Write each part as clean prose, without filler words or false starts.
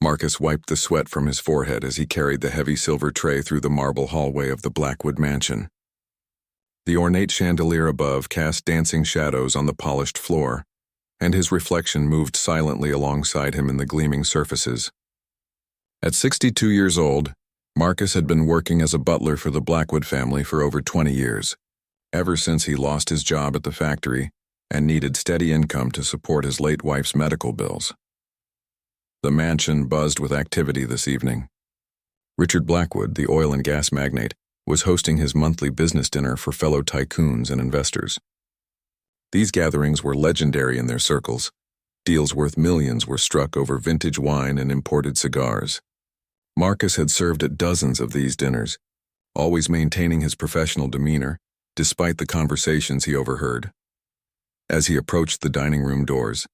Marcus wiped the sweat from his forehead as he carried the heavy silver tray through the marble hallway of the Blackwood mansion. The ornate chandelier above cast dancing shadows on the polished floor, and his reflection moved silently alongside him in the gleaming surfaces. At 62 years old, Marcus had been working as a butler for the Blackwood family for over 20 years, ever since he lost his job at the factory and needed steady income to support his late wife's medical bills. The mansion buzzed with activity this evening. Richard Blackwood, the oil and gas magnate, was hosting his monthly business dinner for fellow tycoons and investors. These gatherings were legendary in their circles. Deals worth millions were struck over vintage wine and imported cigars. Marcus had served at dozens of these dinners, always maintaining his professional demeanor, despite the conversations he overheard. As he approached the dining room doors,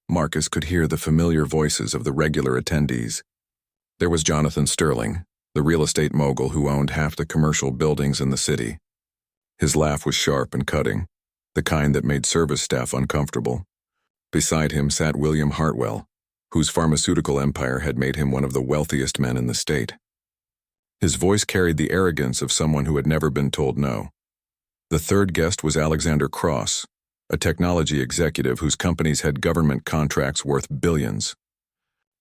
Marcus could hear the familiar voices of the regular attendees. There was Jonathan Sterling, the real estate mogul who owned half the commercial buildings in the city. His laugh was sharp and cutting, the kind that made service staff uncomfortable. Beside him sat William Hartwell, whose pharmaceutical empire had made him one of the wealthiest men in the state. His voice carried the arrogance of someone who had never been told no. The third guest was Alexander Cross, a technology executive whose companies had government contracts worth billions.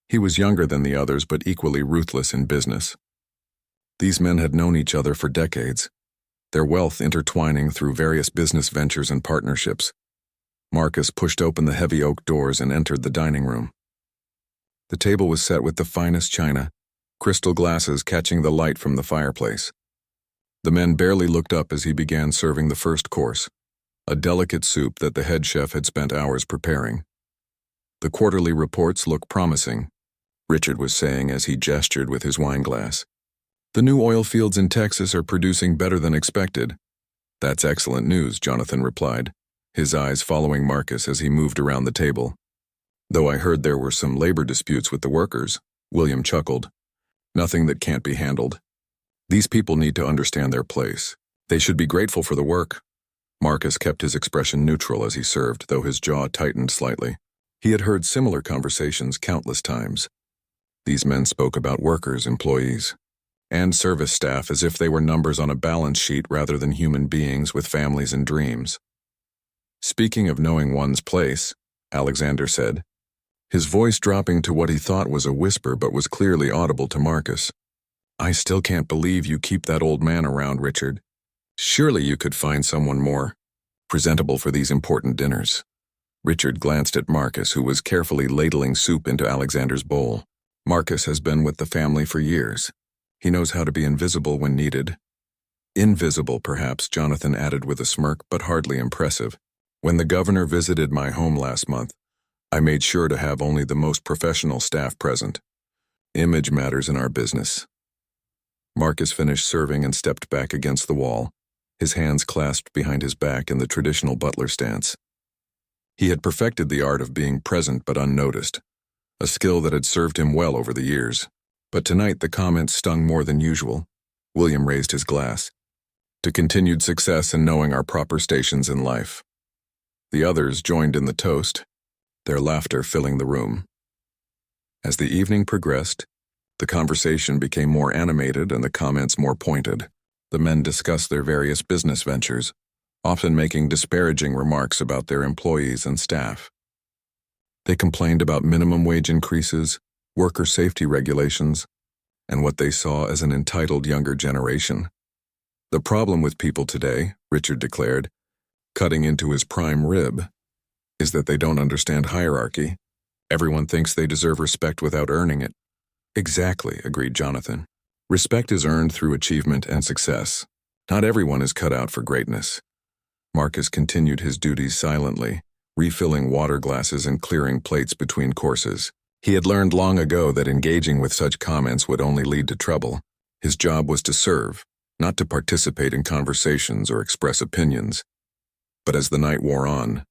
He was younger than the others but equally ruthless in business. These men had known each other for decades, their wealth intertwining through various business ventures and partnerships. Marcus pushed open the heavy oak doors and entered the dining room. The table was set with the finest china, crystal glasses catching the light from the fireplace. The men barely looked up as he began serving the first course, a delicate soup that the head chef had spent hours preparing. The quarterly reports look promising, Richard was saying as he gestured with his wineglass. The new oil fields in Texas are producing better than expected. That's excellent news, Jonathan replied, his eyes following Marcus as he moved around the table. Though I heard there were some labor disputes with the workers, William chuckled. Nothing that can't be handled. These people need to understand their place. They should be grateful for the work. Marcus kept his expression neutral as he served, though his jaw tightened slightly. He had heard similar conversations countless times. These men spoke about workers, employees, and service staff as if they were numbers on a balance sheet rather than human beings with families and dreams. Speaking of knowing one's place, Alexander said, his voice dropping to what he thought was a whisper but was clearly audible to Marcus. I still can't believe you keep that old man around, Richard. Surely you could find someone more presentable for these important dinners. Richard glanced at Marcus, who was carefully ladling soup into Alexander's bowl. Marcus has been with the family for years. He knows how to be invisible when needed. Invisible, perhaps, Jonathan added with a smirk, but hardly impressive. When the governor visited my home last month, I made sure to have only the most professional staff present. Image matters in our business. Marcus finished serving and stepped back against the wall, his hands clasped behind his back in the traditional butler stance. He had perfected the art of being present but unnoticed, a skill that had served him well over the years. But tonight the comments stung more than usual. William raised his glass. To continued success in knowing our proper stations in life. The others joined in the toast, their laughter filling the room. As the evening progressed, the conversation became more animated and the comments more pointed. The men discussed their various business ventures, often making disparaging remarks about their employees and staff. They complained about minimum wage increases, worker safety regulations, and what they saw as an entitled younger generation. The problem with people today, Richard declared, cutting into his prime rib, is that they don't understand hierarchy. Everyone thinks they deserve respect without earning it. Exactly, agreed Jonathan. Respect is earned through achievement and success. Not everyone is cut out for greatness. Marcus continued his duties silently, refilling water glasses and clearing plates between courses. He had learned long ago that engaging with such comments would only lead to trouble. His job was to serve, not to participate in conversations or express opinions. But as the night wore on,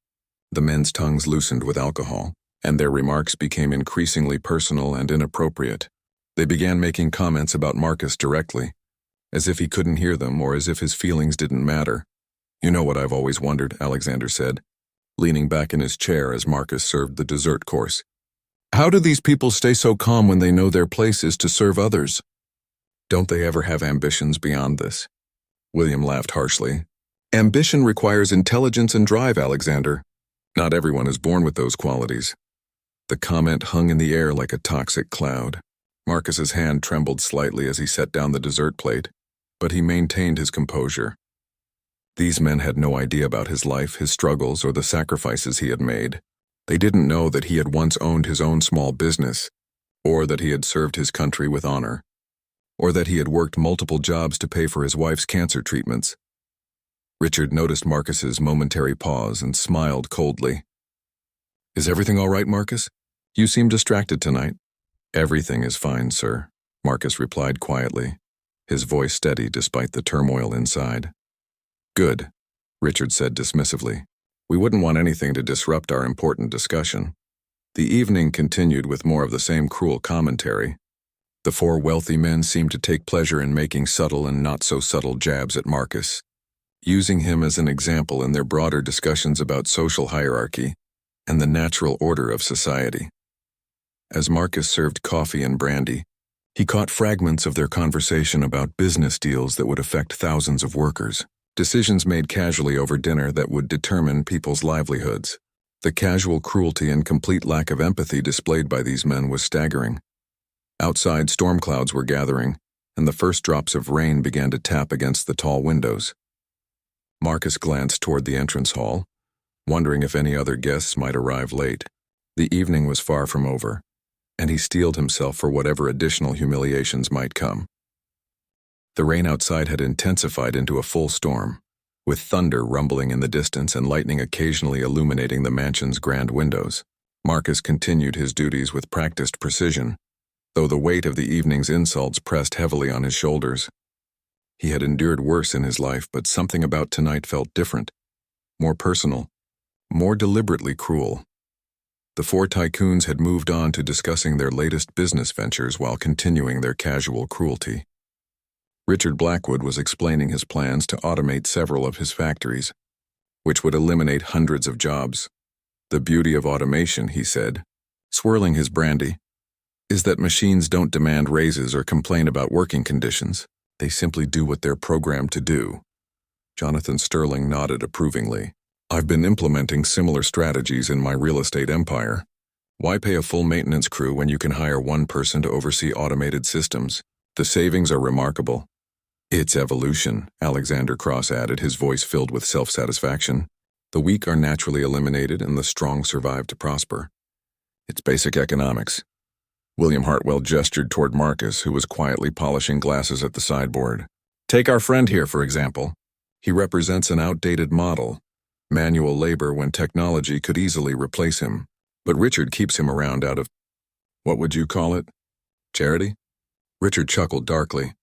the men's tongues loosened with alcohol, and their remarks became increasingly personal and inappropriate. They began making comments about Marcus directly, as if he couldn't hear them or as if his feelings didn't matter. You know what I've always wondered, Alexander said, leaning back in his chair as Marcus served the dessert course. How do these people stay so calm when they know their place is to serve others? Don't they ever have ambitions beyond this? William laughed harshly. Ambition requires intelligence and drive, Alexander. Not everyone is born with those qualities. The comment hung in the air like a toxic cloud. Marcus's hand trembled slightly as he set down the dessert plate, but he maintained his composure. These men had no idea about his life, his struggles, or the sacrifices he had made. They didn't know that he had once owned his own small business, or that he had served his country with honor, or that he had worked multiple jobs to pay for his wife's cancer treatments. Richard noticed Marcus's momentary pause and smiled coldly. Is everything all right, Marcus? You seem distracted tonight. Everything is fine, sir, Marcus replied quietly, his voice steady despite the turmoil inside. Good, Richard said dismissively. We wouldn't want anything to disrupt our important discussion. The evening continued with more of the same cruel commentary. The four wealthy men seemed to take pleasure in making subtle and not-so-subtle jabs at Marcus, using him as an example in their broader discussions about social hierarchy and the natural order of society. As Marcus served coffee and brandy, he caught fragments of their conversation about business deals that would affect thousands of workers, decisions made casually over dinner that would determine people's livelihoods. The casual cruelty and complete lack of empathy displayed by these men was staggering. Outside, storm clouds were gathering, and the first drops of rain began to tap against the tall windows. Marcus glanced toward the entrance hall, wondering if any other guests might arrive late. The evening was far from over, and he steeled himself for whatever additional humiliations might come. The rain outside had intensified into a full storm, with thunder rumbling in the distance and lightning occasionally illuminating the mansion's grand windows. Marcus continued his duties with practiced precision, though the weight of the evening's insults pressed heavily on his shoulders. He had endured worse in his life, but something about tonight felt different, more personal, more deliberately cruel. The four tycoons had moved on to discussing their latest business ventures while continuing their casual cruelty. Richard Blackwood was explaining his plans to automate several of his factories, which would eliminate hundreds of jobs. The beauty of automation, he said, swirling his brandy, is that machines don't demand raises or complain about working conditions. They simply do what they're programmed to do. Jonathan Sterling nodded approvingly. I've been implementing similar strategies in my real estate empire. Why pay a full maintenance crew when you can hire one person to oversee automated systems? The savings are remarkable. It's evolution, Alexander Cross added, his voice filled with self-satisfaction. The weak are naturally eliminated and the strong survive to prosper. It's basic economics. William Hartwell gestured toward Marcus, who was quietly polishing glasses at the sideboard. Take our friend here, for example. He represents an outdated model, manual labor when technology could easily replace him. But Richard keeps him around out of, what would you call it? Charity? Richard chuckled darkly.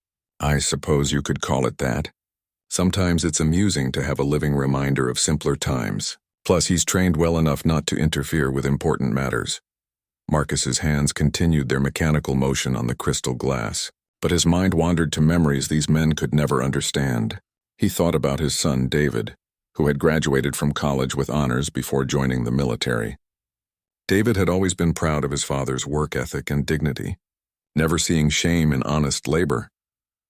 I suppose you could call it that. Sometimes it's amusing to have a living reminder of simpler times. Plus, he's trained well enough not to interfere with important matters. Marcus's hands continued their mechanical motion on the crystal glass, but his mind wandered to memories these men could never understand. He thought about his son, David, who had graduated from college with honors before joining the military. David had always been proud of his father's work ethic and dignity, never seeing shame in honest labor.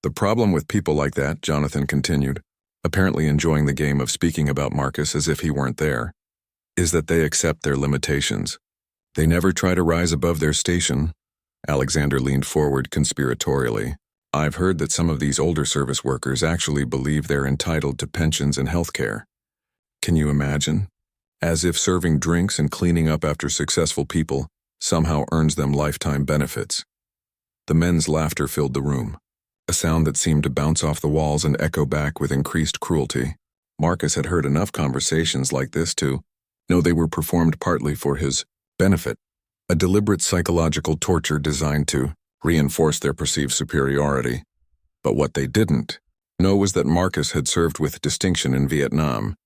The problem with people like that, Jonathan continued, apparently enjoying the game of speaking about Marcus as if he weren't there, is that they accept their limitations. They never try to rise above their station. Alexander leaned forward conspiratorially. I've heard that some of these older service workers actually believe they're entitled to pensions and health care. Can you imagine? As if serving drinks and cleaning up after successful people somehow earns them lifetime benefits. The men's laughter filled the room, a sound that seemed to bounce off the walls and echo back with increased cruelty. Marcus had heard enough conversations like this to know they were performed partly for his benefit, a deliberate psychological torture designed to reinforce their perceived superiority. But what they didn't know was that Marcus had served with distinction in Vietnam,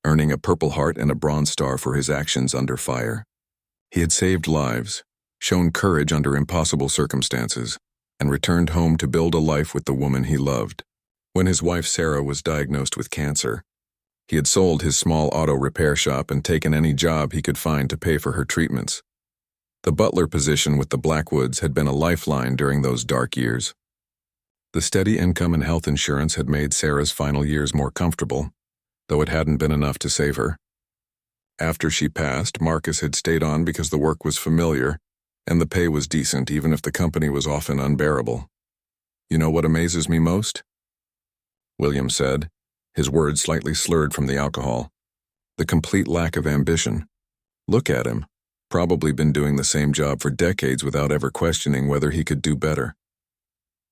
earning a Purple Heart and a Bronze Star for his actions under fire. He had saved lives, shown courage under impossible circumstances, and returned home to build a life with the woman he loved. When his wife Sarah was diagnosed with cancer, he had sold his small auto repair shop and taken any job he could find to pay for her treatments. The butler position with the Blackwoods had been a lifeline during those dark years. The steady income and health insurance had made Sarah's final years more comfortable, though it hadn't been enough to save her. After she passed, Marcus had stayed on because the work was familiar, and the pay was decent even if the company was often unbearable. "You know what amazes me most?" William said, his words slightly slurred from the alcohol. "The complete lack of ambition. Look at him. Probably been doing the same job for decades without ever questioning whether he could do better."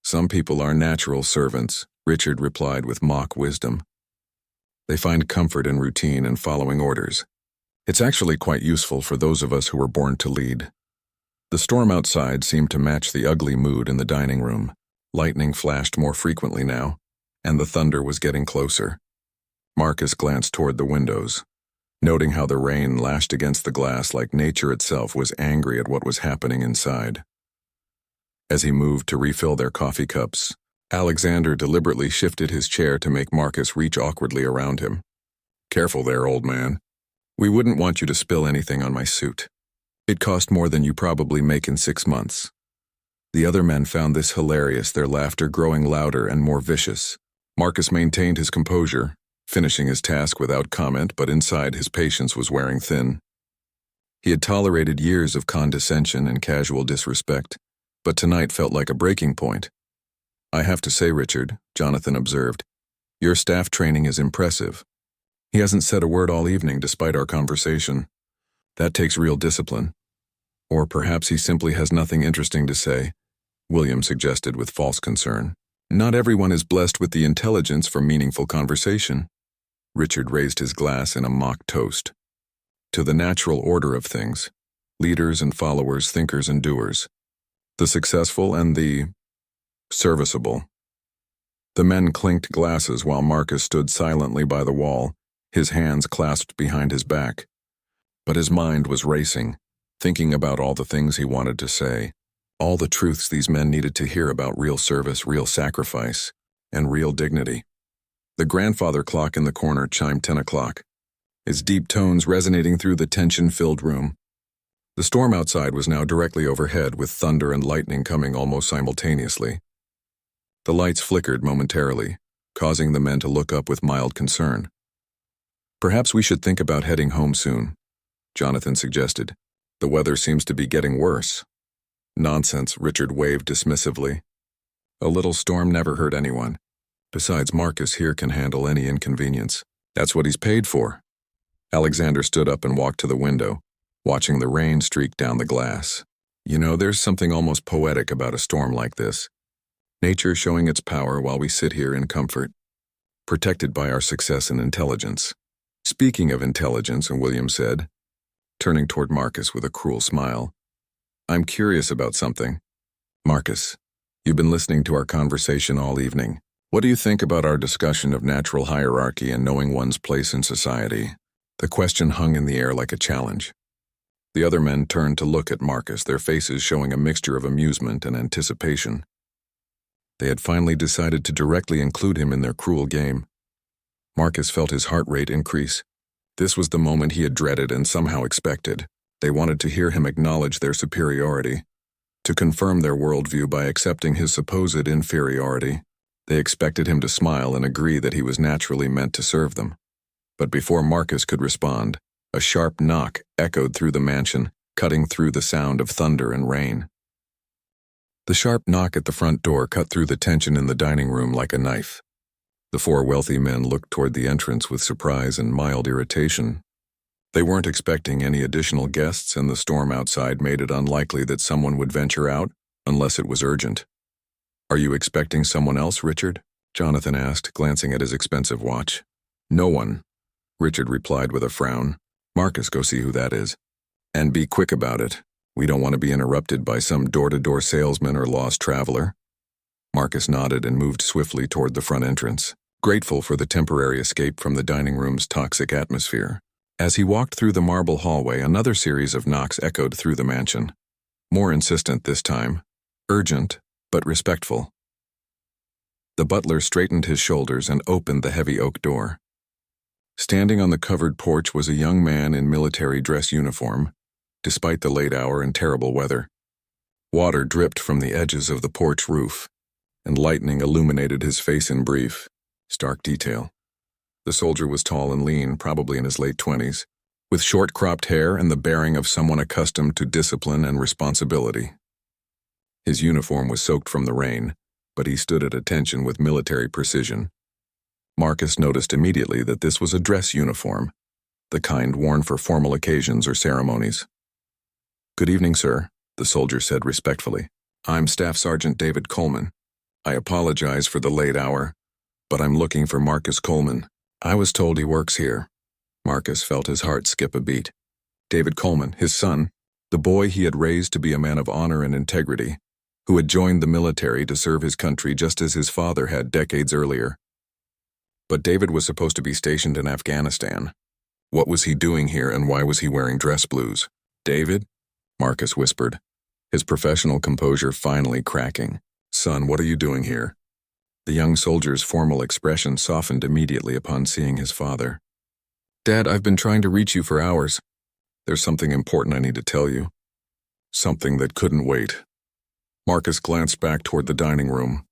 "Some people are natural servants," Richard replied with mock wisdom. "They find comfort in routine and following orders. It's actually quite useful for those of us who were born to lead." The storm outside seemed to match the ugly mood in the dining room. Lightning flashed more frequently now, and the thunder was getting closer. Marcus glanced toward the windows, noting how the rain lashed against the glass like nature itself was angry at what was happening inside. As he moved to refill their coffee cups, Alexander deliberately shifted his chair to make Marcus reach awkwardly around him. "Careful there, old man. We wouldn't want you to spill anything on my suit. It cost more than you probably make in 6 months." The other men found this hilarious, their laughter growing louder and more vicious. Marcus maintained his composure, finishing his task without comment, but inside his patience was wearing thin. He had tolerated years of condescension and casual disrespect, but tonight felt like a breaking point. "I have to say, Richard," Jonathan observed, "your staff training is impressive. He hasn't said a word all evening despite our conversation. That takes real discipline. Or perhaps he simply has nothing interesting to say," William suggested with false concern. "Not everyone is blessed with the intelligence for meaningful conversation." Richard raised his glass in a mock toast. "To the natural order of things, leaders and followers, thinkers and doers. The successful and the serviceable." The men clinked glasses while Marcus stood silently by the wall, his hands clasped behind his back. But his mind was racing, thinking about all the things he wanted to say, all the truths these men needed to hear about real service, real sacrifice, and real dignity. The grandfather clock in the corner chimed 10 o'clock, its deep tones resonating through the tension-filled room. The storm outside was now directly overhead, with thunder and lightning coming almost simultaneously. The lights flickered momentarily, causing the men to look up with mild concern. "Perhaps we should think about heading home soon," Jonathan suggested. "The weather seems to be getting worse." "Nonsense," Richard waved dismissively. "A little storm never hurt anyone. Besides, Marcus here can handle any inconvenience. That's what he's paid for." Alexander stood up and walked to the window, watching the rain streak down the glass. "You know, there's something almost poetic about a storm like this. Nature showing its power while we sit here in comfort, protected by our success and intelligence." "Speaking of intelligence," William said, turning toward Marcus with a cruel smile, "I'm curious about something. Marcus, you've been listening to our conversation all evening. What do you think about our discussion of natural hierarchy and knowing one's place in society?" The question hung in the air like a challenge. The other men turned to look at Marcus, their faces showing a mixture of amusement and anticipation. They had finally decided to directly include him in their cruel game. Marcus felt his heart rate increase. This was the moment he had dreaded and somehow expected. They wanted to hear him acknowledge their superiority, to confirm their worldview by accepting his supposed inferiority. They expected him to smile and agree that he was naturally meant to serve them. But before Marcus could respond, a sharp knock echoed through the mansion, cutting through the sound of thunder and rain. The sharp knock at the front door cut through the tension in the dining room like a knife. The 4 wealthy men looked toward the entrance with surprise and mild irritation. They weren't expecting any additional guests, and the storm outside made it unlikely that someone would venture out unless it was urgent. "Are you expecting someone else, Richard?" Jonathan asked, glancing at his expensive watch. "No one," Richard replied with a frown. "Marcus, go see who that is. And be quick about it. We don't want to be interrupted by some door-to-door salesman or lost traveler." Marcus nodded and moved swiftly toward the front entrance, grateful for the temporary escape from the dining room's toxic atmosphere. As he walked through the marble hallway, another series of knocks echoed through the mansion. More insistent this time, urgent, but respectful. The butler straightened his shoulders and opened the heavy oak door. Standing on the covered porch was a young man in military dress uniform, despite the late hour and terrible weather. Water dripped from the edges of the porch roof, and lightning illuminated his face in brief, stark detail. The soldier was tall and lean, probably in his late 20s, with short-cropped hair and the bearing of someone accustomed to discipline and responsibility. His uniform was soaked from the rain, but he stood at attention with military precision. Marcus noticed immediately that this was a dress uniform, the kind worn for formal occasions or ceremonies. "Good evening, sir," the soldier said respectfully. "I'm Staff Sergeant David Coleman. I apologize for the late hour, but I'm looking for Marcus Coleman. I was told he works here." Marcus felt his heart skip a beat. David Coleman, his son, the boy he had raised to be a man of honor and integrity, who had joined the military to serve his country just as his father had decades earlier. But David was supposed to be stationed in Afghanistan. What was he doing here, and why was he wearing dress blues? "David?" Marcus whispered, his professional composure finally cracking. "Son, what are you doing here?" The young soldier's formal expression softened immediately upon seeing his father. "Dad, I've been trying to reach you for hours. There's something important I need to tell you. Something that couldn't wait." Marcus glanced back toward the dining room,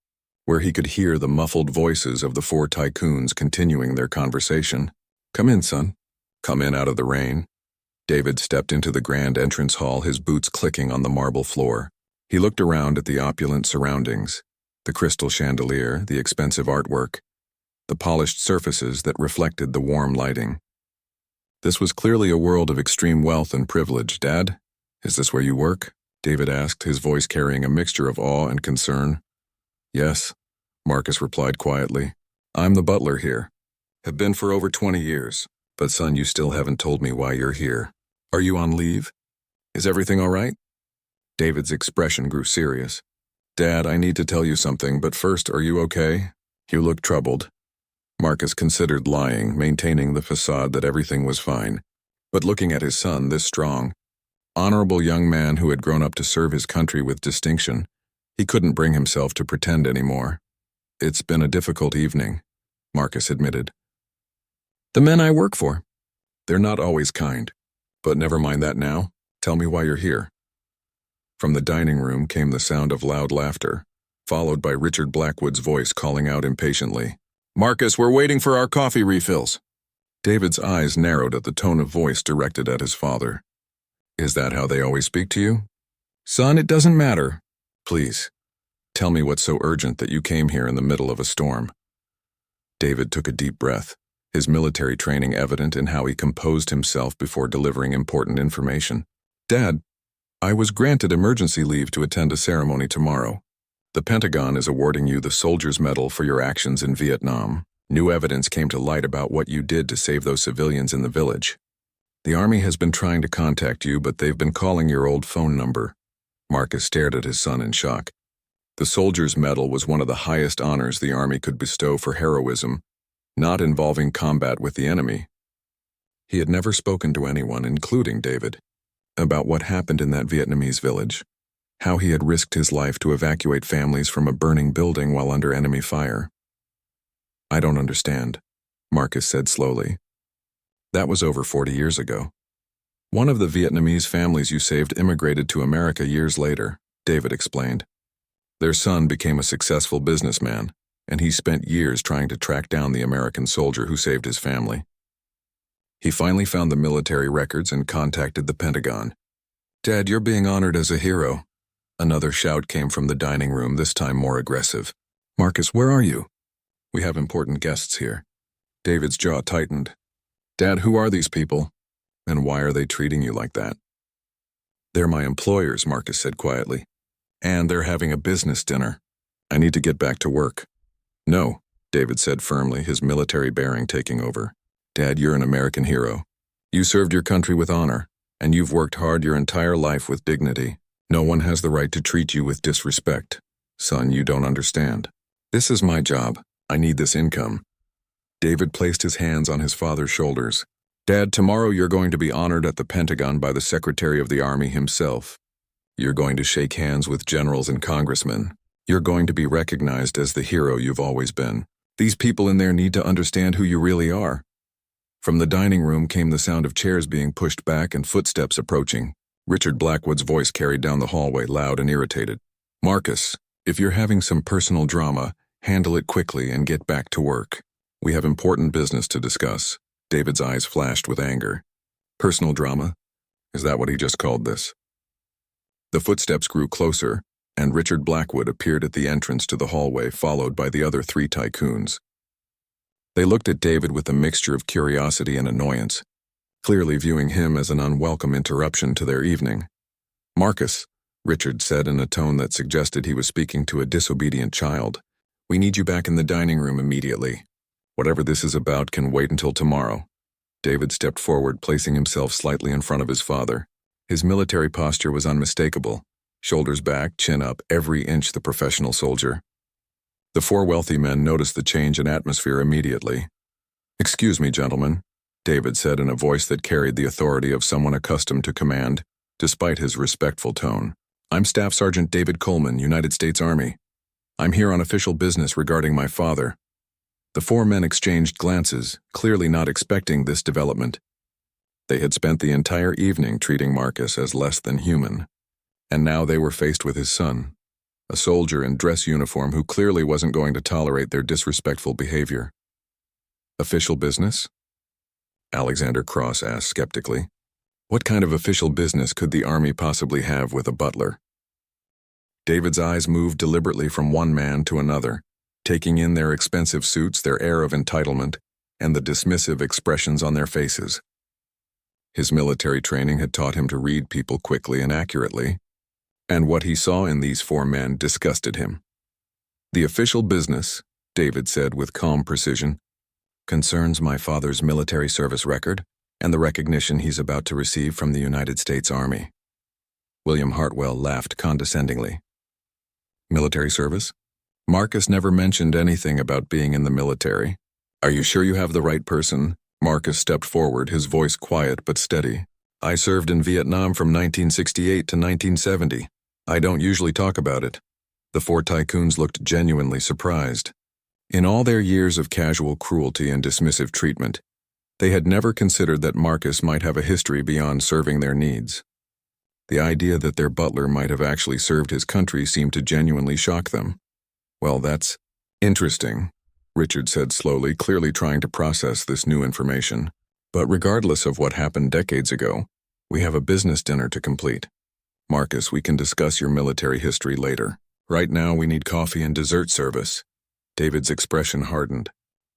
where he could hear the muffled voices of the 4 Tycoons continuing their conversation. "Come in, son. Come in out of the rain." David stepped into the grand entrance hall, his boots clicking on the marble floor. He looked around at the opulent surroundings, the crystal chandelier, the expensive artwork, the polished surfaces that reflected the warm lighting. This was clearly a world of extreme wealth and privilege. "Dad, is this where you work?" David asked, his voice carrying a mixture of awe and concern. "Yes," Marcus replied quietly. "I'm the butler here. Have been for over 20 years. But son, you still haven't told me why you're here. Are you on leave? Is everything all right?" David's expression grew serious. "Dad, I need to tell you something, but first, are you okay? You look troubled." Marcus considered lying, maintaining the facade that everything was fine. But looking at his son, this strong, honorable young man who had grown up to serve his country with distinction, he couldn't bring himself to pretend anymore. "It's been a difficult evening," Marcus admitted. "The men I work for, they're not always kind. But never mind that now. Tell me why you're here." From the dining room came the sound of loud laughter, followed by Richard Blackwood's voice calling out impatiently, "Marcus, we're waiting for our coffee refills." David's eyes narrowed at the tone of voice directed at his father. "Is that how they always speak to you?" "Son, it doesn't matter. Please, tell me what's so urgent that you came here in the middle of a storm." David took a deep breath, his military training evident in how he composed himself before delivering important information. "Dad, I was granted emergency leave to attend a ceremony tomorrow. The Pentagon is awarding you the Soldier's Medal for your actions in Vietnam. New evidence came to light about what you did to save those civilians in the village. The Army has been trying to contact you, but they've been calling your old phone number." Marcus stared at his son in shock. The Soldier's Medal was one of the highest honors the Army could bestow for heroism, not involving combat with the enemy. He had never spoken to anyone, including David, about what happened in that Vietnamese village, how he had risked his life to evacuate families from a burning building while under enemy fire. "I don't understand," Marcus said slowly. "That was over 40 years ago. One of the Vietnamese families you saved immigrated to America years later," David explained. "Their son became a successful businessman, and he spent years trying to track down the American soldier who saved his family. He finally found the military records and contacted the Pentagon. Dad, you're being honored as a hero." Another shout came from the dining room, this time more aggressive. "Marcus, where are you? We have important guests here." David's jaw tightened. "Dad, who are these people? And why are they treating you like that?" "They're my employers," Marcus said quietly. "And they're having a business dinner. I need to get back to work." "No," David said firmly, his military bearing taking over. "Dad, you're an American hero. You served your country with honor, and you've worked hard your entire life with dignity. No one has the right to treat you with disrespect. Son, you don't understand. This is my job. I need this income." David placed his hands on his father's shoulders. "Dad, tomorrow you're going to be honored at the Pentagon by the Secretary of the Army himself. You're going to shake hands with generals and congressmen. You're going to be recognized as the hero you've always been. These people in there need to understand who you really are." From the dining room came the sound of chairs being pushed back and footsteps approaching. Richard Blackwood's voice carried down the hallway, loud and irritated. Marcus, if you're having some personal drama, handle it quickly and get back to work. We have important business to discuss. David's eyes flashed with anger. Personal drama? Is that what he just called this? The footsteps grew closer, and Richard Blackwood appeared at the entrance to the hallway, followed by the other 3 Tycoons. They looked at David with a mixture of curiosity and annoyance, clearly viewing him as an unwelcome interruption to their evening. Marcus, Richard said in a tone that suggested he was speaking to a disobedient child, we need you back in the dining room immediately. Whatever this is about can wait until tomorrow. David stepped forward, placing himself slightly in front of his father. His military posture was unmistakable. Shoulders back, chin up, every inch the professional soldier. The 4 wealthy men noticed the change in atmosphere immediately. Excuse me, gentlemen, David said in a voice that carried the authority of someone accustomed to command, despite his respectful tone. I'm Staff Sergeant David Coleman, United States Army. I'm here on official business regarding my father. The 4 men exchanged glances, clearly not expecting this development. They had spent the entire evening treating Marcus as less than human, and now they were faced with his son, a soldier in dress uniform who clearly wasn't going to tolerate their disrespectful behavior. Official business? Alexander Cross asked skeptically. What kind of official business could the Army possibly have with a butler? David's eyes moved deliberately from one man to another, taking in their expensive suits, their air of entitlement, and the dismissive expressions on their faces. His military training had taught him to read people quickly and accurately, and what he saw in these 4 men disgusted him. The official business, David said with calm precision, concerns my father's military service record and the recognition he's about to receive from the United States Army. William Hartwell laughed condescendingly. Military service? Marcus never mentioned anything about being in the military. Are you sure you have the right person? Marcus stepped forward, his voice quiet but steady. I served in Vietnam from 1968 to 1970. I don't usually talk about it. The 4 Tycoons looked genuinely surprised. In all their years of casual cruelty and dismissive treatment, they had never considered that Marcus might have a history beyond serving their needs. The idea that their butler might have actually served his country seemed to genuinely shock them. Well, that's interesting, Richard said slowly, clearly trying to process this new information. But regardless of what happened decades ago, we have a business dinner to complete. Marcus, we can discuss your military history later. Right now, we need coffee and dessert service. David's expression hardened.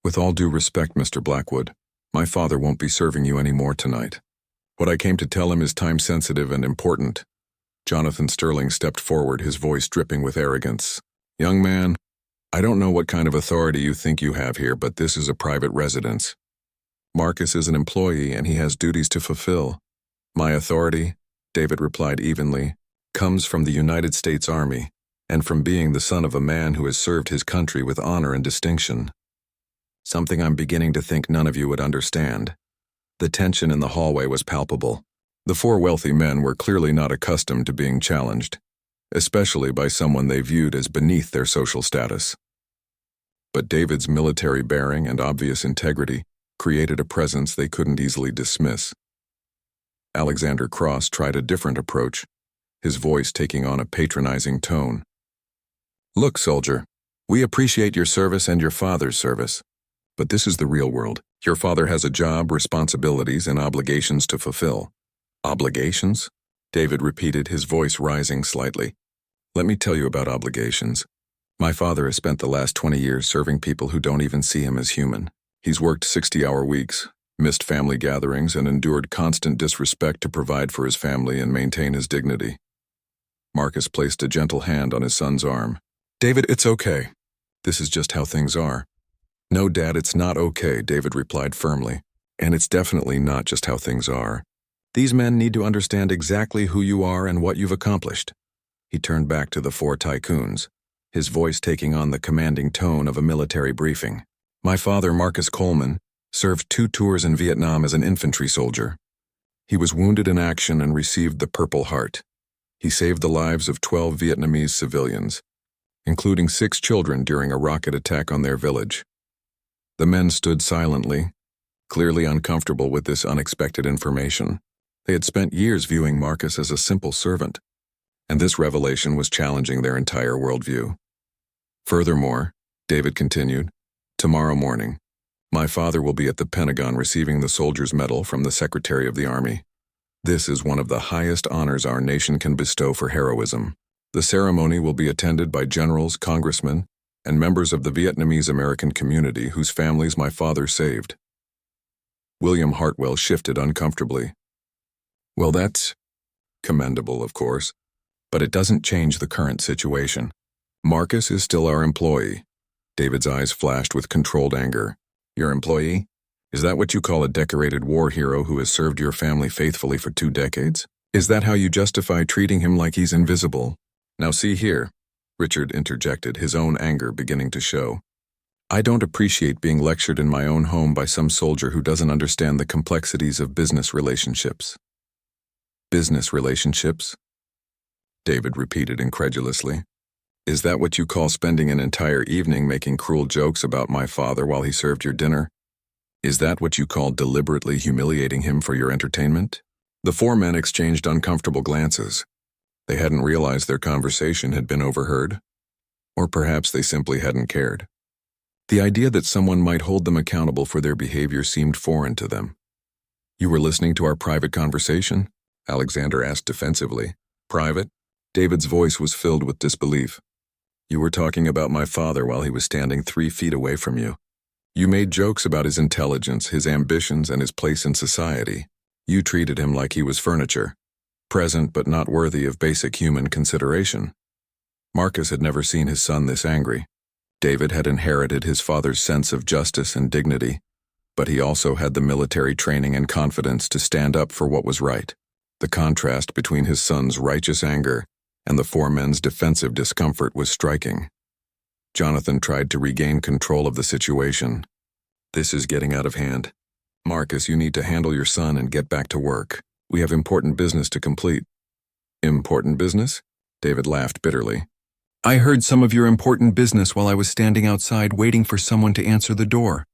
With all due respect, Mr. Blackwood, my father won't be serving you anymore tonight. What I came to tell him is time-sensitive and important. Jonathan Sterling stepped forward, his voice dripping with arrogance. Young man, I don't know what kind of authority you think you have here, but this is a private residence. Marcus is an employee and he has duties to fulfill. My authority, David replied evenly, comes from the United States Army and from being the son of a man who has served his country with honor and distinction. Something I'm beginning to think none of you would understand. The tension in the hallway was palpable. The 4 wealthy men were clearly not accustomed to being challenged, especially by someone they viewed as beneath their social status. But David's military bearing and obvious integrity created a presence they couldn't easily dismiss. Alexander Cross tried a different approach, his voice taking on a patronizing tone. Look, soldier, we appreciate your service and your father's service, but this is the real world. Your father has a job, responsibilities, and obligations to fulfill. Obligations? David repeated, his voice rising slightly. Let me tell you about obligations. My father has spent the last 20 years serving people who don't even see him as human. He's worked 60-hour weeks, missed family gatherings, and endured constant disrespect to provide for his family and maintain his dignity. Marcus placed a gentle hand on his son's arm. David, it's okay. This is just how things are. No, Dad, it's not okay, David replied firmly. And it's definitely not just how things are. These men need to understand exactly who you are and what you've accomplished. He turned back to the 4 Tycoons, his voice taking on the commanding tone of a military briefing. My father, Marcus Coleman, served 2 tours in Vietnam as an infantry soldier. He was wounded in action and received the Purple Heart. He saved the lives of 12 Vietnamese civilians, including 6 children during a rocket attack on their village. The men stood silently, clearly uncomfortable with this unexpected information. They had spent years viewing Marcus as a simple servant, and this revelation was challenging their entire worldview. Furthermore, David continued, tomorrow morning, my father will be at the Pentagon receiving the Soldier's Medal from the Secretary of the Army. This is one of the highest honors our nation can bestow for heroism. The ceremony will be attended by generals, congressmen, and members of the Vietnamese American community whose families my father saved. William Hartwell shifted uncomfortably. Well, that's commendable, of course, but it doesn't change the current situation. Marcus is still our employee. David's eyes flashed with controlled anger. Your employee? Is that what you call a decorated war hero who has served your family faithfully for 2 decades? Is that how you justify treating him like he's invisible? Now see here, Richard interjected, his own anger beginning to show. I don't appreciate being lectured in my own home by some soldier who doesn't understand the complexities of business relationships. Business relationships? David repeated incredulously. Is that what you call spending an entire evening making cruel jokes about my father while he served your dinner? Is that what you call deliberately humiliating him for your entertainment? The 4 men exchanged uncomfortable glances. They hadn't realized their conversation had been overheard, or perhaps they simply hadn't cared. The idea that someone might hold them accountable for their behavior seemed foreign to them. You were listening to our private conversation? Alexander asked defensively. Private? David's voice was filled with disbelief. You were talking about my father while he was standing 3 feet away from you. You made jokes about his intelligence, his ambitions, and his place in society. You treated him like he was furniture, present but not worthy of basic human consideration. Marcus had never seen his son this angry. David had inherited his father's sense of justice and dignity, but he also had the military training and confidence to stand up for what was right. The contrast between his son's righteous anger and the 4 men's defensive discomfort was striking. Jonathan tried to regain control of the situation. This is getting out of hand. Marcus, you need to handle your son and get back to work. We have important business to complete. Important business? David laughed bitterly. I heard some of your important business while I was standing outside waiting for someone to answer the door.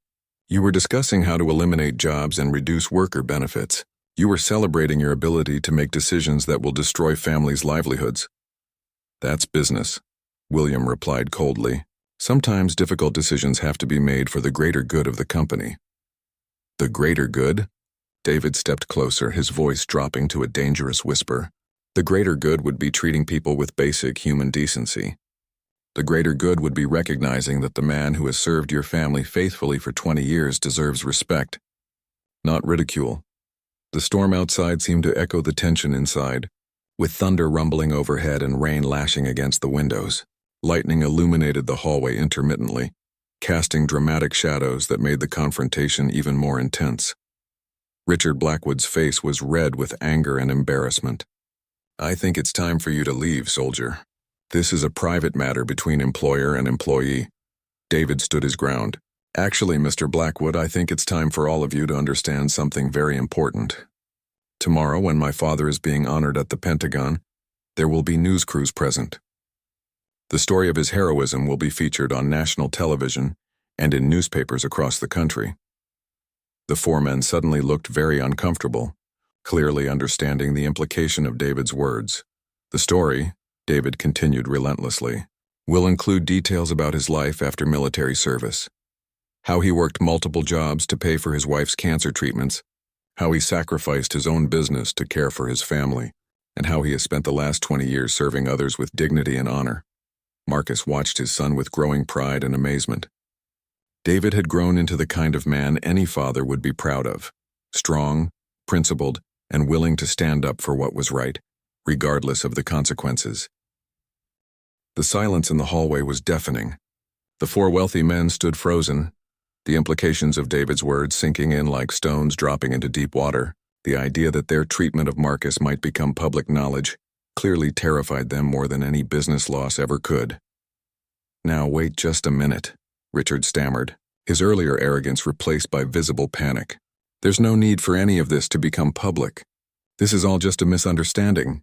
You were discussing how to eliminate jobs and reduce worker benefits. You were celebrating your ability to make decisions that will destroy families' livelihoods. That's business, William replied coldly. Sometimes difficult decisions have to be made for the greater good of the company. The greater good? David stepped closer, his voice dropping to a dangerous whisper. The greater good would be treating people with basic human decency. The greater good would be recognizing that the man who has served your family faithfully for 20 years deserves respect, not ridicule. The storm outside seemed to echo the tension inside, with thunder rumbling overhead and rain lashing against the windows. Lightning illuminated the hallway intermittently, casting dramatic shadows that made the confrontation even more intense. Richard Blackwood's face was red with anger and embarrassment. I think it's time for you to leave, soldier. This is a private matter between employer and employee. David stood his ground. Actually, Mr. Blackwood, I think it's time for all of you to understand something very important. Tomorrow, when my father is being honored at the Pentagon, there will be news crews present. The story of his heroism will be featured on national television and in newspapers across the country. The 4 men suddenly looked very uncomfortable, clearly understanding the implication of David's words. The story, David continued relentlessly, will include details about his life after military service. How he worked multiple jobs to pay for his wife's cancer treatments, how he sacrificed his own business to care for his family, and how he has spent the last 20 years serving others with dignity and honor. Marcus watched his son with growing pride and amazement. David had grown into the kind of man any father would be proud of, strong, principled, and willing to stand up for what was right, regardless of the consequences. The silence in the hallway was deafening. The 4 wealthy men stood frozen, the implications of David's words sinking in like stones dropping into deep water. The idea that their treatment of Marcus might become public knowledge clearly terrified them more than any business loss ever could. Now wait just a minute, Richard stammered, his earlier arrogance replaced by visible panic. There's no need for any of this to become public. This is all just a misunderstanding.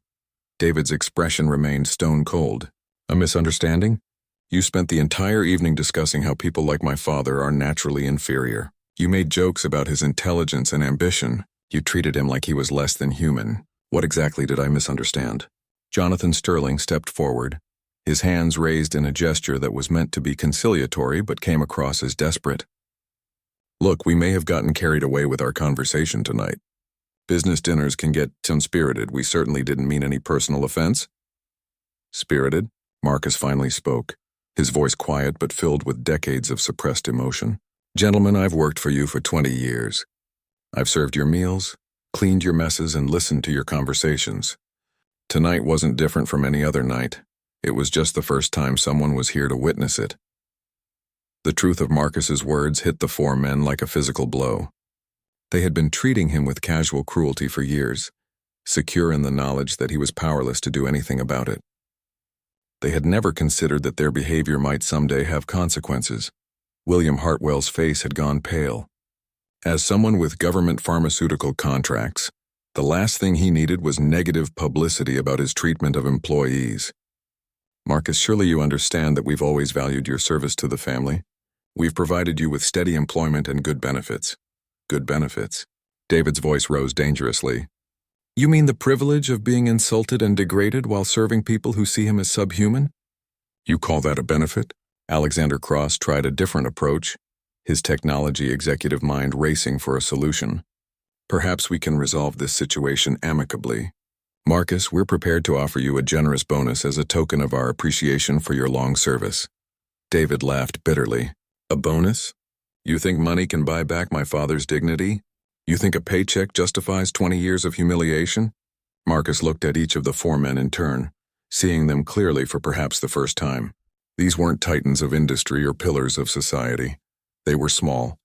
David's expression remained stone cold. A misunderstanding? You spent the entire evening discussing how people like my father are naturally inferior. You made jokes about his intelligence and ambition, You treated him like he was less than human. What exactly did I misunderstand? Jonathan Sterling stepped forward, his hands raised in a gesture that was meant to be conciliatory but came across as desperate. Look, we may have gotten carried away with our conversation tonight. Business dinners can get unspirited. We certainly didn't mean any personal offense. Spirited? Marcus finally spoke, his voice quiet but filled with decades of suppressed emotion. Gentlemen, I've worked for you for 20 years. I've served your meals, cleaned your messes, and listened to your conversations. Tonight wasn't different from any other night. It was just the first time someone was here to witness it. The truth of Marcus's words hit the four men like a physical blow. They had been treating him with casual cruelty for years, secure in the knowledge that he was powerless to do anything about it. They had never considered that their behavior might someday have consequences. William Hartwell's face had gone pale. As someone with government pharmaceutical contracts, the last thing he needed was negative publicity about his treatment of employees. Marcus, surely you understand that we've always valued your service to the family. We've provided you with steady employment and good benefits. Good benefits. David's voice rose dangerously. You mean the privilege of being insulted and degraded while serving people who see him as subhuman? You call that a benefit? Alexander Cross tried a different approach, his technology executive mind racing for a solution. Perhaps we can resolve this situation amicably. Marcus, we're prepared to offer you a generous bonus as a token of our appreciation for your long service. David laughed bitterly. A bonus? You think money can buy back my father's dignity? You think a paycheck justifies 20 years of humiliation? Marcus looked at each of the four men in turn, seeing them clearly for perhaps the first time. These weren't titans of industry or pillars of society. They were small,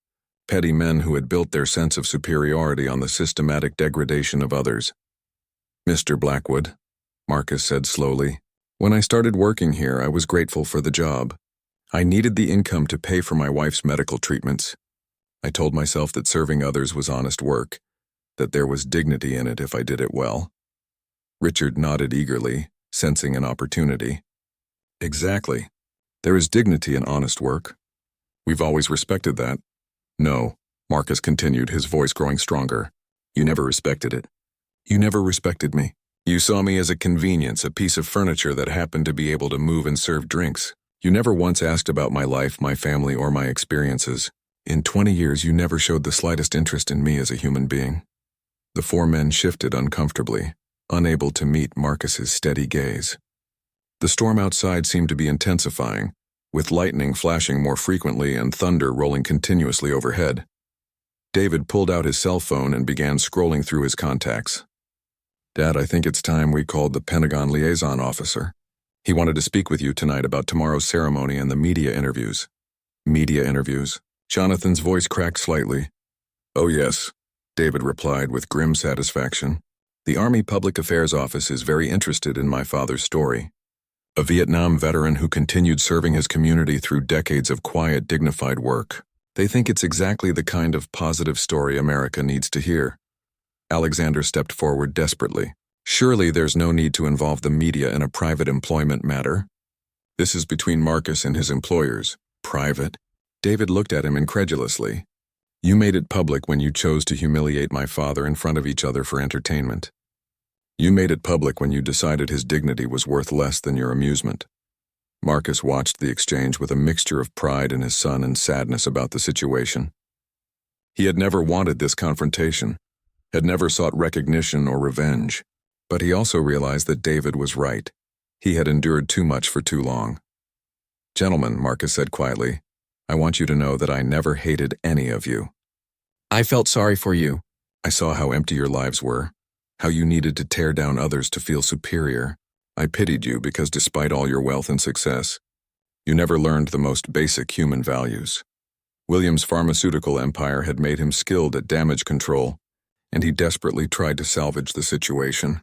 petty men who had built their sense of superiority on the systematic degradation of others. Mr. Blackwood, Marcus said slowly, when I started working here, I was grateful for the job. I needed the income to pay for my wife's medical treatments. I told myself that serving others was honest work, that there was dignity in it if I did it well. Richard nodded eagerly, sensing an opportunity. Exactly. There is dignity in honest work. We've always respected that. No, Marcus continued, his voice growing stronger. You never respected it. You never respected me. You saw me as a convenience, a piece of furniture that happened to be able to move and serve drinks. You never once asked about my life, my family, or my experiences. In 20 years, you never showed the slightest interest in me as a human being. The four men shifted uncomfortably, unable to meet Marcus's steady gaze. The storm outside seemed to be intensifying, with lightning flashing more frequently and thunder rolling continuously overhead. David pulled out his cell phone and began scrolling through his contacts. Dad, I think it's time we called the Pentagon liaison officer. He wanted to speak with you tonight about tomorrow's ceremony and the media interviews. Media interviews? Jonathan's voice cracked slightly. Oh yes, David replied with grim satisfaction. The Army Public Affairs Office is very interested in my father's story. A Vietnam veteran who continued serving his community through decades of quiet, dignified work. They think it's exactly the kind of positive story America needs to hear. Alexander stepped forward desperately. Surely there's no need to involve the media in a private employment matter. This is between Marcus and his employers. Private? David looked at him incredulously. You made it public when you chose to humiliate my father in front of each other for entertainment. You made it public when you decided his dignity was worth less than your amusement. Marcus watched the exchange with a mixture of pride in his son and sadness about the situation. He had never wanted this confrontation, had never sought recognition or revenge, but he also realized that David was right. He had endured too much for too long. Gentlemen, Marcus said quietly, I want you to know that I never hated any of you. I felt sorry for you. I saw how empty your lives were, how you needed to tear down others to feel superior. I pitied you because despite all your wealth and success, you never learned the most basic human values. William's pharmaceutical empire had made him skilled at damage control, and he desperately tried to salvage the situation.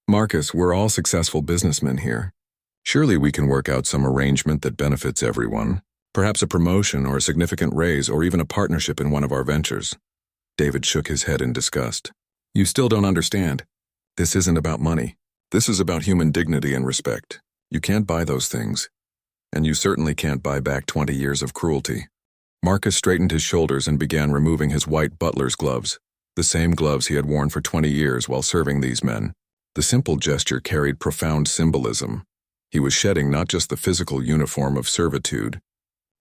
Marcus, we're all successful businessmen here. Surely we can work out some arrangement that benefits everyone, perhaps a promotion or a significant raise or even a partnership in one of our ventures. David shook his head in disgust. You still don't understand. This isn't about money. This is about human dignity and respect. You can't buy those things. And you certainly can't buy back 20 years of cruelty. Marcus straightened his shoulders and began removing his white butler's gloves. the same gloves he had worn for 20 years while serving these men. The simple gesture carried profound symbolism. He was shedding not just the physical uniform of servitude,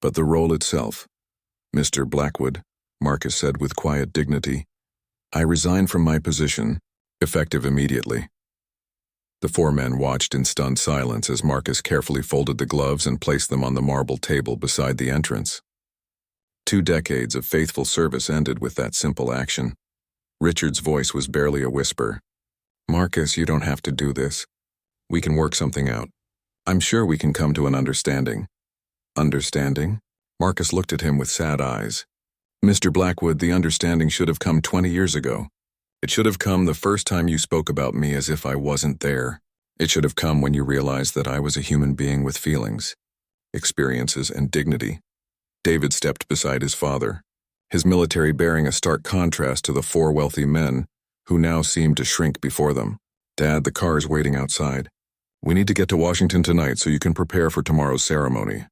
but the role itself. "Mr. Blackwood," Marcus said with quiet dignity, "I resign from my position, effective immediately." The four men watched in stunned silence as Marcus carefully folded the gloves and placed them on the marble table beside the entrance. 2 decades of faithful service ended with that simple action. Richard's voice was barely a whisper. "Marcus, you don't have to do this. We can work something out. I'm sure we can come to an understanding." "Understanding?" Marcus looked at him with sad eyes. "Mr. Blackwood, the understanding should have come 20 years ago. It should have come the first time you spoke about me as if I wasn't there. It should have come when you realized that I was a human being with feelings, experiences, and dignity." David stepped beside his father, his military bearing a stark contrast to the 4 wealthy men who now seemed to shrink before them. "Dad, the car is waiting outside. We need to get to Washington tonight so you can prepare for tomorrow's ceremony."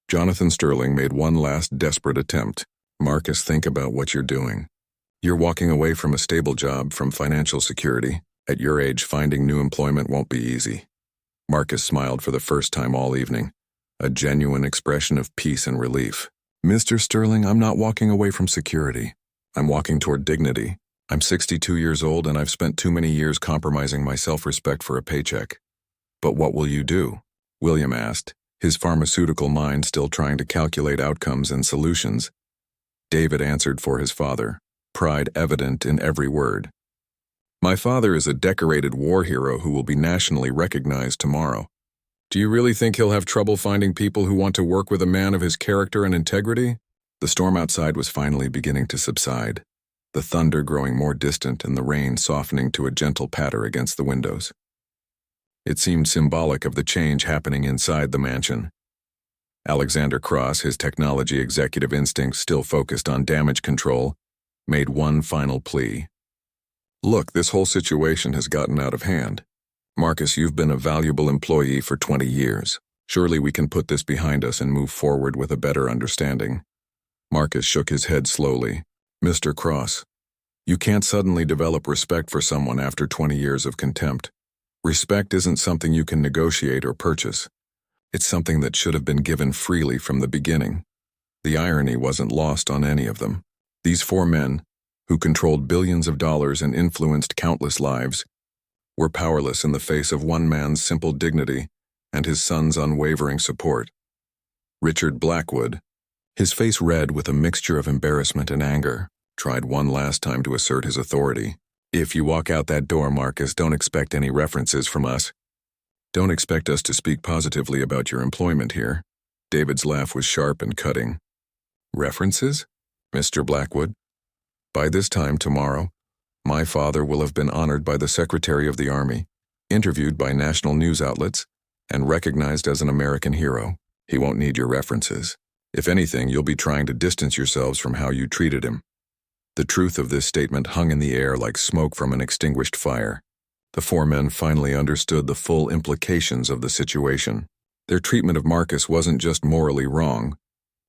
Jonathan Sterling made one last desperate attempt. "Marcus, think about what you're doing. You're walking away from a stable job, from financial security. At your age, finding new employment won't be easy." Marcus smiled for the first time all evening, a genuine expression of peace and relief. "Mr. Sterling, I'm not walking away from security. I'm walking toward dignity. I'm 62 years old and I've spent too many years compromising my self-respect for a paycheck." "But what will you do?" William asked, his pharmaceutical mind still trying to calculate outcomes and solutions. David answered for his father, pride evident in every word. "My father is a decorated war hero who will be nationally recognized tomorrow. Do you really think he'll have trouble finding people who want to work with a man of his character and integrity?" The storm outside was finally beginning to subside, the thunder growing more distant and the rain softening to a gentle patter against the windows. It seemed symbolic of the change happening inside the mansion. Alexander Cross, his technology executive instincts still focused on damage control, made one final plea. "Look, this whole situation has gotten out of hand. Marcus, you've been a valuable employee for 20 years. Surely we can put this behind us and move forward with a better understanding." Marcus shook his head slowly. "Mr. Cross, you can't suddenly develop respect for someone after 20 years of contempt. Respect isn't something you can negotiate or purchase. It's something that should have been given freely from the beginning." The irony wasn't lost on any of them. These 4 men, who controlled billions of dollars and influenced countless lives, were powerless in the face of one man's simple dignity and his son's unwavering support. Richard Blackwood, his face red with a mixture of embarrassment and anger, tried one last time to assert his authority. "If you walk out that door, Marcus, don't expect any references from us. Don't expect us to speak positively about your employment here." David's laugh was sharp and cutting. "References? Mr. Blackwood? By this time tomorrow, my father will have been honored by the Secretary of the Army, interviewed by national news outlets, and recognized as an American hero. He won't need your references. If anything, you'll be trying to distance yourselves from how you treated him." The truth of this statement hung in the air like smoke from an extinguished fire. The 4 men finally understood the full implications of the situation. Their treatment of Marcus wasn't just morally wrong,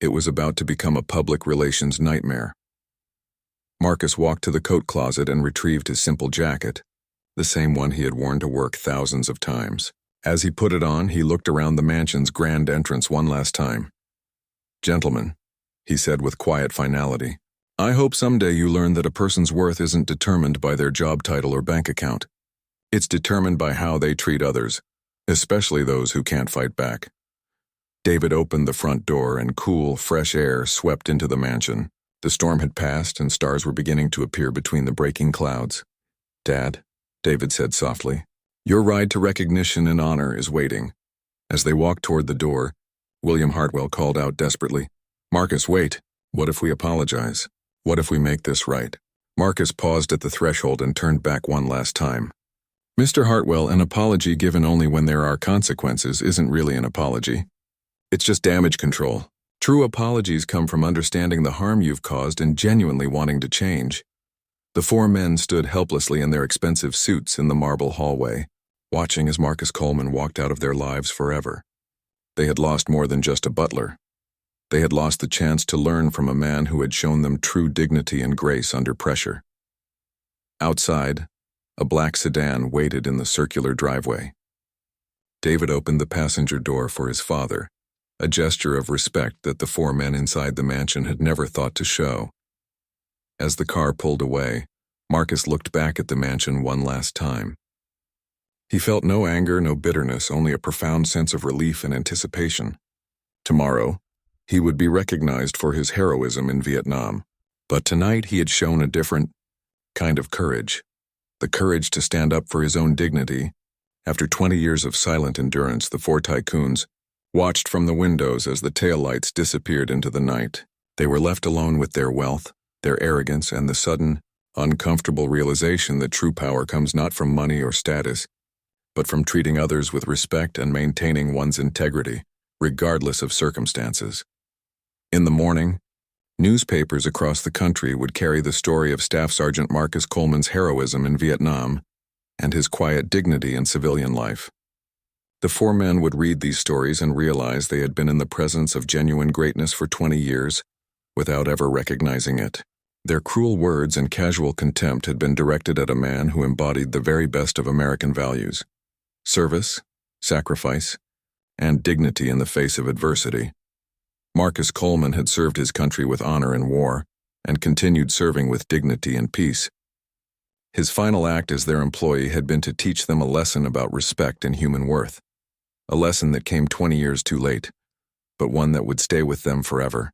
it was about to become a public relations nightmare. Marcus walked to the coat closet and retrieved his simple jacket, the same one he had worn to work thousands of times. As he put it on, he looked around the mansion's grand entrance one last time. "Gentlemen," he said with quiet finality, "I hope someday you learn that a person's worth isn't determined by their job title or bank account. It's determined by how they treat others, especially those who can't fight back." David opened the front door and cool, fresh air swept into the mansion. The storm had passed and stars were beginning to appear between the breaking clouds. "Dad," David said softly, "your ride to recognition and honor is waiting." As they walked toward the door, William Hartwell called out desperately, "Marcus, wait. What if we apologize? What if we make this right?" Marcus paused at the threshold and turned back one last time. "Mr. Hartwell, an apology given only when there are consequences isn't really an apology. It's just damage control. True apologies come from understanding the harm you've caused and genuinely wanting to change." The 4 men stood helplessly in their expensive suits in the marble hallway, watching as Marcus Coleman walked out of their lives forever. They had lost more than just a butler. They had lost the chance to learn from a man who had shown them true dignity and grace under pressure. Outside, a black sedan waited in the circular driveway. David opened the passenger door for his father, a gesture of respect that the four men inside the mansion had never thought to show. As the car pulled away, Marcus looked back at the mansion one last time. He felt no anger, no bitterness, only a profound sense of relief and anticipation. Tomorrow, he would be recognized for his heroism in Vietnam. But tonight he had shown a different kind of courage. The courage to stand up for his own dignity. After 20 years of silent endurance, the four Tycoons watched from the windows as the taillights disappeared into the night. They were left alone with their wealth, their arrogance, and the sudden, uncomfortable realization that true power comes not from money or status, but from treating others with respect and maintaining one's integrity, regardless of circumstances. In the morning, newspapers across the country would carry the story of Staff Sergeant Marcus Coleman's heroism in Vietnam and his quiet dignity in civilian life. The four men would read these stories and realize they had been in the presence of genuine greatness for 20 years without ever recognizing it. Their cruel words and casual contempt had been directed at a man who embodied the very best of American values: service, sacrifice, and dignity in the face of adversity. Marcus Coleman had served his country with honor in war and continued serving with dignity in peace. His final act as their employee had been to teach them a lesson about respect and human worth, a lesson that came 20 years too late, but one that would stay with them forever.